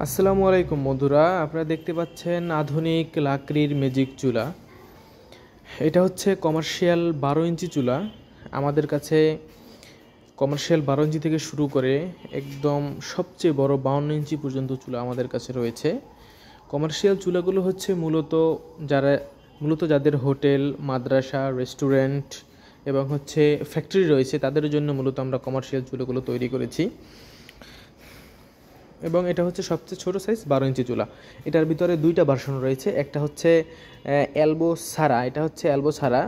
আসসালামু আলাইকুম বন্ধুরা, আপনারা দেখতে পাচ্ছেন আধুনিক লাকড়ির ম্যাজিক চুলা। এটা হচ্ছে কমার্শিয়াল 12 ইঞ্চি চুলা। আমাদের কাছে কমার্শিয়াল 12 ইঞ্চি থেকে শুরু করে একদম সবচেয়ে বড় 52 ইঞ্চি পর্যন্ত চুলা আমাদের কাছে রয়েছে। কমার্শিয়াল চুলাগুলো হচ্ছে মূলত যাদের হোটেল, মাদ্রাসা, রেস্টুরেন্ট এবং হচ্ছে ফ্যাক্টরি রয়েছে তাদের জন্য মূলত আমরা কমার্শিয়াল চুলাগুলো তৈরি করেছি। এবং এটা হচ্ছে সবচেয়ে ছোটো সাইজ 12 ইঞ্চি চুলা। এটার ভিতরে দুইটা ভার্সন রয়েছে, একটা হচ্ছে এলবো ছাড়া, এটা হচ্ছে এলবো ছাড়া,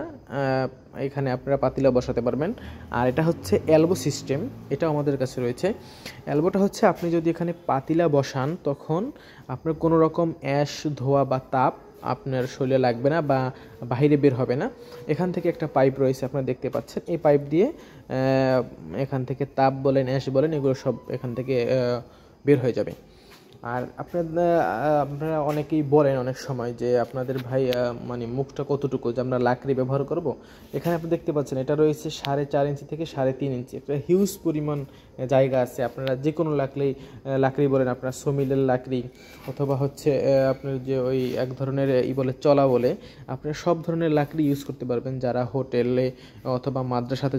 এখানে আপনারা পাতিলা বসাতে পারবেন। আর এটা হচ্ছে এলবো সিস্টেম, এটাও আমাদের কাছে রয়েছে। এলবোটা হচ্ছে আপনি যদি এখানে পাতিলা বসান তখন আপনার কোনো রকম অ্যাশ, ধোয়া বা তাপ আপনার শরীরে লাগবে না বা বাহিরে বের হবে না। এখান থেকে একটা পাইপ রয়েছে, আপনারা দেখতে পাচ্ছেন। এই পাইপ দিয়ে এখান থেকে তাপ বলেন, অ্যাশ বলেন, এগুলো সব এখান থেকে বের হয়ে যাবে। আর আপনারা অনেকেই বলেন অনেক সময় যে আপনাদের ভাই মানে মুখটা কতটুকু, যে আমরা লাকড়ি ব্যবহার করব। এখানে আপনি দেখতে পাচ্ছেন এটা রয়েছে 4.5 ইঞ্চি থেকে 3.5 ইঞ্চি, একটা হিউজ পরিমাণ জায়গা আছে। আপনারা যে কোনো লাকড়ি বলেন, আপনার সমিলের লাকড়ি অথবা হচ্ছে আপনার যে ওই এক ধরনের বলে চলা বলে, আপনারা সব ধরনের লাকড়ি ইউজ করতে পারবেন। যারা হোটেলে অথবা মাদ্রাসাতে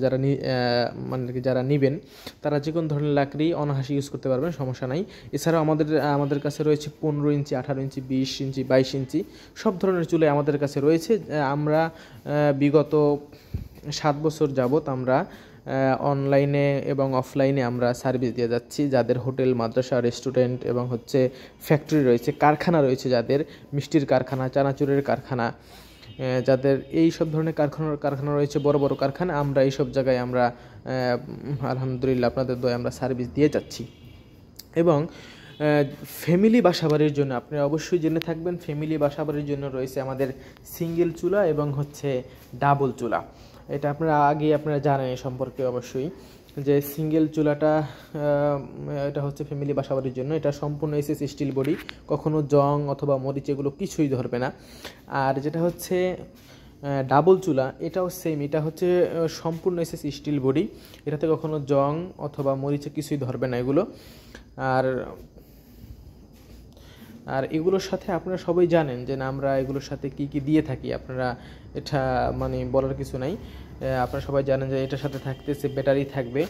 যারা নিবেন তারা যে কোনো ধরনের লাকড়ি অনায়াসে ইউজ করতে পারবেন, সমস্যা নাই। এছাড়াও আমাদের কাছে রয়েছে 15 ইঞ্চি, 18 ইঞ্চি, 20 ইঞ্চি, 22 ইঞ্চি সব ধরনের চুলাই আমাদের কাছে রয়েছে। আমরা বিগত 7 বছর যাবত আমরা অনলাইনে এবং অফলাইনে আমরা সার্ভিস দিয়ে যাচ্ছি। যাদের হোটেল, মাদ্রাসা, রেস্টুরেন্ট এবং হচ্ছে ফ্যাক্টরি রয়েছে, কারখানা রয়েছে, যাদের মিষ্টির কারখানা, চানাচুরের কারখানা, যাদের এই সব ধরনের কারখানা রয়েছে, বড় বড় কারখানা, আমরা এইসব জায়গায় আমরা আলহামদুলিল্লাহ আপনাদের দয়ে আমরা সার্ভিস দিয়ে যাচ্ছি। এবং ফ্যামিলি বাসাবাড়ির জন্য আপনারা অবশ্যই জেনে থাকবেন, ফ্যামিলি বাসাবাড়ির জন্য রয়েছে আমাদের সিঙ্গেল চুলা এবং হচ্ছে ডাবল চুলা। এটা আপনারা জানেন এই সম্পর্কে অবশ্যই, যে সিঙ্গেল চুলাটা এটা হচ্ছে ফ্যামিলি বাসাবাড়ির জন্য। এটা সম্পূর্ণ এসএস স্টিল বডি, কখনো জং অথবা মরিচ এগুলো কিছুই ধরবে না। আর যেটা হচ্ছে ডাবল চুলা, এটাও সেম, এটা হচ্ছে সম্পূর্ণ এসএস স্টিল বডি, এটাতে কখনো জং অথবা মরিচে কিছুই ধরবে না এগুলো। আর এগুলোর সাথে আপনারা সবাই জানেন যে না, আমরা এগুলোর সাথে কি কি দিয়ে থাকি, আপনারা এটা মানে বলার কিছু নাই। আপনারা সবাই জানেন যে এটার সাথে থাকতেছে ব্যাটারি থাকবে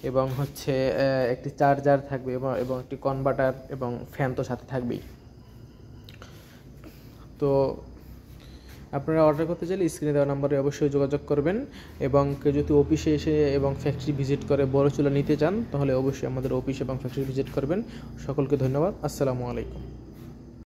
এবং হচ্ছে একটি চার্জার থাকবে এবং একটি কনভার্টার এবং ফ্যান তো সাথে থাকবেই। তো আপনারা অর্ডার করতে চাইলে স্ক্রিনে দেওয়া নাম্বারে অবশ্যই যোগাযোগ করবেন। এবং কেউ যদি অফিসে এসে এবং ফ্যাক্টরি ভিজিট করে বড় চুলা নিতে চান তাহলে অবশ্যই আমাদের অফিস এবং ফ্যাক্টরি ভিজিট করবেন। সকলকে ধন্যবাদ। আসসালামু আলাইকুম।